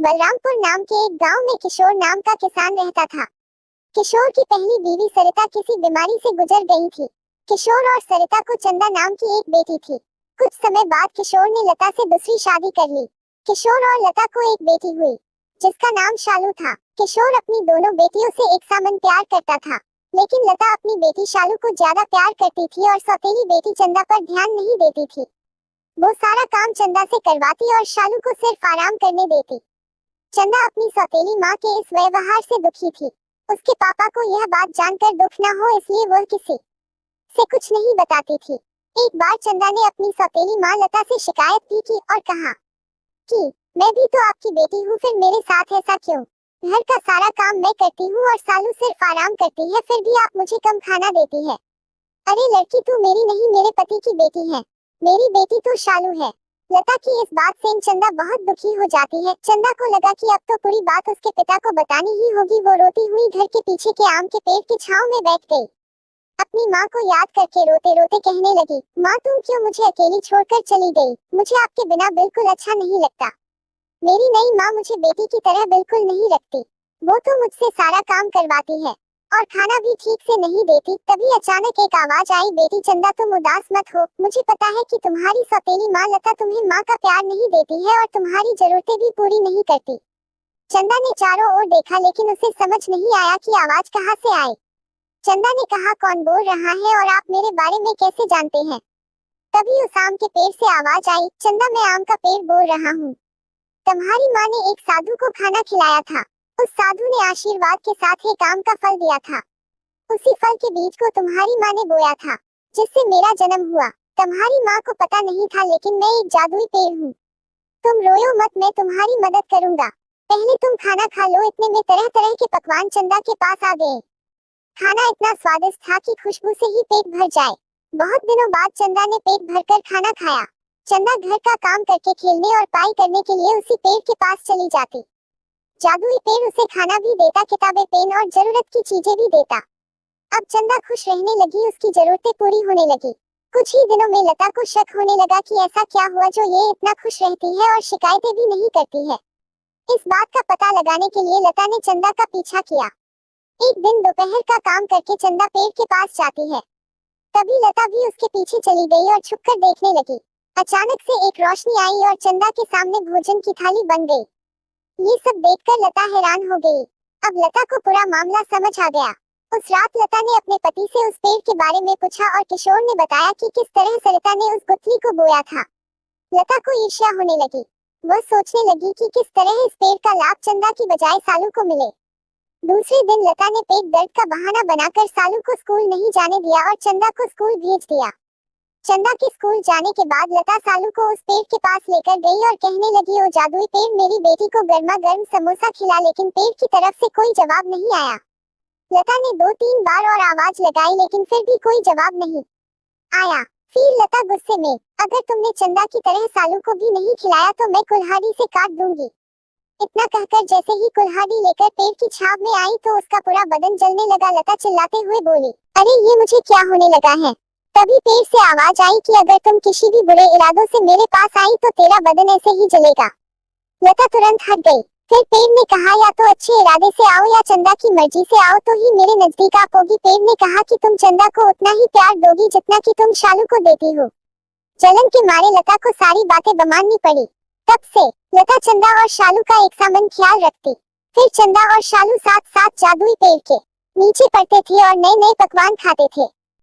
बलरामपुर नाम के एक गांव में किशोर नाम का किसान रहता था। किशोर की पहली बीवी सरिता किसी बीमारी से गुजर गई थी। किशोर और सरिता को चंदा नाम की एक बेटी थी। कुछ समय बाद किशोर ने लता से दूसरी शादी कर ली। किशोर और लता को एक बेटी हुई जिसका नाम शालू था। किशोर अपनी दोनों बेटियों से एक समान प्यार करता था, लेकिन लता अपनी बेटी शालू को ज्यादा प्यार करती थी और सौतेली बेटी चंदा पर ध्यान नहीं देती थी। वो सारा काम चंदा से करवाती और शालू को सिर्फ आराम करने देती। चंदा अपनी सौतेली माँ के इस व्यवहार से दुखी थी। उसके पापा को यह बात जानकर दुख न हो इसलिए वह किसी से कुछ नहीं बताती थी। एक बार चंदा ने अपनी सौतेली माँ लता से शिकायत भी की और कहा कि मैं भी तो आपकी बेटी हूँ, फिर मेरे साथ ऐसा क्यों? घर का सारा काम मैं करती हूँ और सालू सिर्फ आराम करती है, फिर भी आप मुझे कम खाना देती है। अरे लड़की, तू मेरी नहीं मेरे पति की बेटी है। मेरी बेटी तो शालू है। लता की इस बात से चंदा बहुत दुखी हो जाती है। चंदा को लगा कि अब तो पूरी बात उसके पिता को बतानी ही होगी। वो रोती हुई घर के पीछे के आम के पेड़ की छांव में बैठ गई। अपनी माँ को याद करके रोते रोते कहने लगी, माँ तुम क्यों मुझे अकेली छोड़कर चली गई? मुझे आपके बिना बिल्कुल अच्छा नहीं लगता। मेरी नई माँ मुझे बेटी की तरह बिल्कुल नहीं रखती। वो तो मुझसे सारा काम करवाती है और खाना भी ठीक से नहीं देती। तभी अचानक एक आवाज आई, बेटी चंदा तुम उदास मत हो। मुझे पता है कि तुम्हारी सौतेली माँ लता तुम्हें माँ का प्यार नहीं देती है और तुम्हारी जरूरतें भी पूरी नहीं करती। चंदा ने चारों ओर देखा, लेकिन उसे समझ नहीं आया कि आवाज कहाँ से आई। चंदा ने कहा, कौन बोल रहा है और आप मेरे बारे में कैसे जानते हैं? तभी उस आम के पेड़ से आवाज आई, चंदा मैं आम का पेड़ बोल रहा हूँ। तुम्हारी माँ ने एक साधु को खाना खिलाया था। उस साधु ने आशीर्वाद के साथ एक आम का फल दिया था। उसी फल के बीज को तुम्हारी माँ ने बोया था, जिससे मेरा जन्म हुआ। तुम्हारी माँ को पता नहीं था, लेकिन मैं एक जादुई पेड़ हूँ। तुम रोयो मत, मैं तुम्हारी मदद करूंगा। पहले तुम खाना खा लो। इतने में तरह तरह के पकवान चंदा के पास आ गए। खाना इतना स्वादिष्ट था कि खुशबू से ही पेट भर जाए। बहुत दिनों बाद चंदा ने पेट भरकर खाना खाया। चंदा घर का काम करके खेलने और पढ़ाई करने के लिए उसी पेड़ के पास चली जाती। जादुई पेड़ उसे खाना भी देता, किताबें, पेन और जरूरत की चीजें भी देता। अब चंदा खुश रहने लगी, उसकी जरूरतें पूरी होने लगी। कुछ ही दिनों में लता को शक होने लगा कि ऐसा क्या हुआ जो ये इतना खुश रहती है और शिकायतें भी नहीं करती है। इस बात का पता लगाने के लिए लता ने चंदा का पीछा किया। एक दिन दोपहर का काम करके चंदा पेड़ के पास जाती है। तभी लता भी उसके पीछे चली गई और छुपकर देखने लगी। अचानक से एक रोशनी आई और चंदा के सामने भोजन की थाली बन गई। ये सब देखकर लता हैरान हो गई। अब लता को पूरा मामला समझ आ गया। उस रात लता ने अपने पति से उस पेड़ के बारे में पूछा और किशोर ने बताया कि किस तरह सरिता ने उस गुठली को बोया था। लता को ईर्ष्या होने लगी। वह सोचने लगी कि किस तरह इस पेड़ का लाभ चंदा की बजाय सालू को मिले। दूसरे दिन लता ने पेट दर्द का बहाना बनाकर सालू को स्कूल नहीं जाने दिया और चंदा को स्कूल भेज दिया। चंदा के स्कूल जाने के बाद लता सालू को उस पेड़ के पास लेकर गई और कहने लगी, ओ जादुई पेड़, मेरी बेटी को गर्मा गर्म समोसा खिला। लेकिन पेड़ की तरफ से कोई जवाब नहीं आया। लता ने 2-3 बार और आवाज लगाई, लेकिन फिर भी कोई जवाब नहीं आया। फिर लता गुस्से में, अगर तुमने चंदा की तरह सालू को भी नहीं खिलाया तो मैं कुल्हाड़ी से काट दूंगी। इतना कहकर जैसे ही कुल्हाड़ी लेकर पेड़ की छाव में आई तो उसका पूरा बदन जलने लगा। लता चिल्लाते हुए बोली, अरे ये मुझे क्या होने लगा है? तभी पेड़ से आवाज आई कि अगर तुम किसी भी बुरे इरादों से मेरे पास आई तो तेरा बदन ऐसे ही जलेगा। लता तुरंत हट गई। फिर पेड़ ने कहा, या तो अच्छे इरादे से आओ या चंदा की मर्जी से आओ तो ही मेरे नजदीक आप होगी। पेड़ ने कहा कि तुम चंदा को उतना ही प्यार दोगी जितना कि तुम शालू को देती हो। जलन के मारे लता को सारी बातें बमाननी पड़ी। तब से लता चंदा और शालू का एक समान ख्याल रखती। फिर चंदा और शालू साथ साथ जादुई पेड़ के नीचे पड़ते थे और नए नए पकवान खाते थे।